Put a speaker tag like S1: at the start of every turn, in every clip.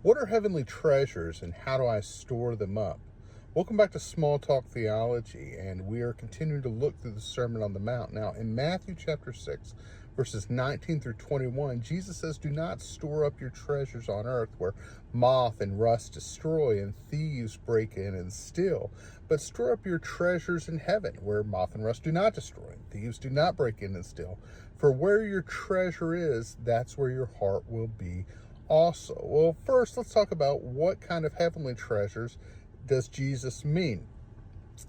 S1: What are heavenly treasures and how do I store them up? Welcome back to Small Talk Theology, and we are continuing to look through the Sermon on the Mount. Now, in Matthew chapter 6, verses 19 through 21, Jesus says, "Do not store up your treasures on earth where moth and rust destroy and thieves break in and steal, but store up your treasures in heaven where moth and rust do not destroy and thieves do not break in and steal. For where your treasure is, that's where your heart will be also." Well, first, let's talk about what kind of heavenly treasures does Jesus mean.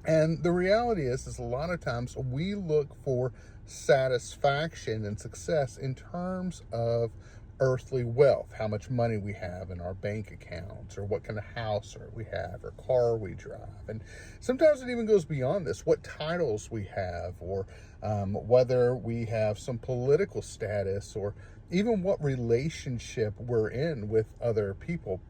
S1: And the reality is a lot of times we look for satisfaction and success in terms of earthly wealth, how much money we have in our bank accounts, or what kind of house we have, or car we drive. And sometimes it even goes beyond this, what titles we have, or whether we have some political status, or even what relationship we're in with other people.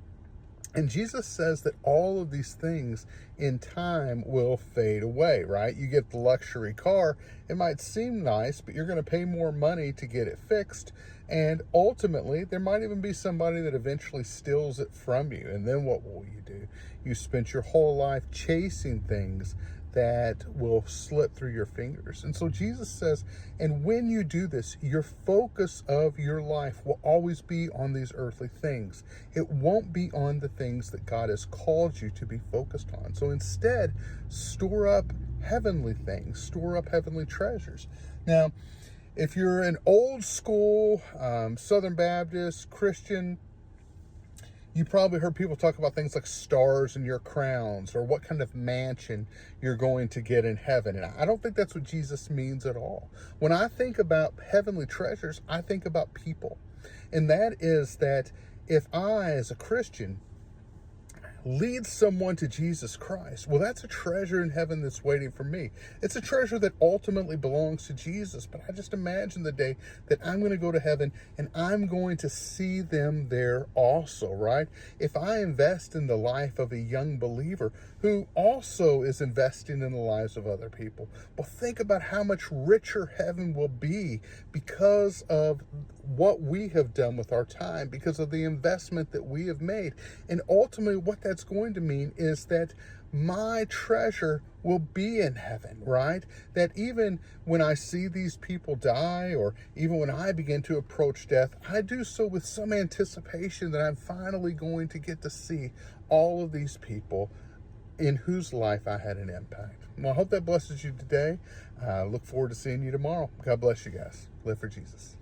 S1: And Jesus says that all of these things in time will fade away, right? You get the luxury car, it might seem nice, but you're going to pay more money to get it fixed. And ultimately, there might even be somebody that eventually steals it from you. And then what will you do? You spent your whole life chasing things that will slip through your fingers. And so Jesus says, and when you do this, your focus of your life will always be on these earthly things. It won't be on the things that God has called you to be focused on. So instead, store up heavenly things, store up heavenly treasures. Now, if you're an old school Southern Baptist Christian, you probably heard people talk about things like stars in your crowns, or what kind of mansion you're going to get in heaven. And I don't think that's what Jesus means at all. When I think about heavenly treasures, I think about people. And that is that if I, as a Christian, lead someone to Jesus Christ, well, that's a treasure in heaven that's waiting for me. It's a treasure that ultimately belongs to Jesus, but I just imagine the day that I'm going to go to heaven and I'm going to see them there also, right? If I invest in the life of a young believer who also is investing in the lives of other people, well, think about how much richer heaven will be because of what we have done with our time, because of the investment that we have made. And ultimately, what that's going to mean is that my treasure will be in heaven, right? That even when I see these people die, or even when I begin to approach death, I do so with some anticipation that I'm finally going to get to see all of these people in whose life I had an impact. Well, I hope that blesses you today. Look forward to seeing you tomorrow. God bless you guys. Live for Jesus.